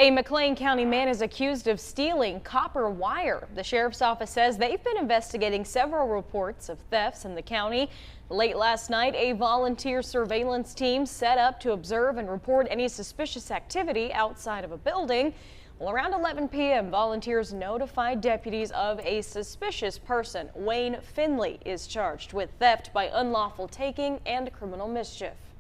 A McLean County man is accused of stealing copper wire. The sheriff's office says they've been investigating several reports of thefts in the county. Late last night, a volunteer surveillance team set up to observe and report any suspicious activity outside of a building. Well, around 11 p.m., volunteers notified deputies of a suspicious person. Wayne Finley is charged with theft by unlawful taking and criminal mischief.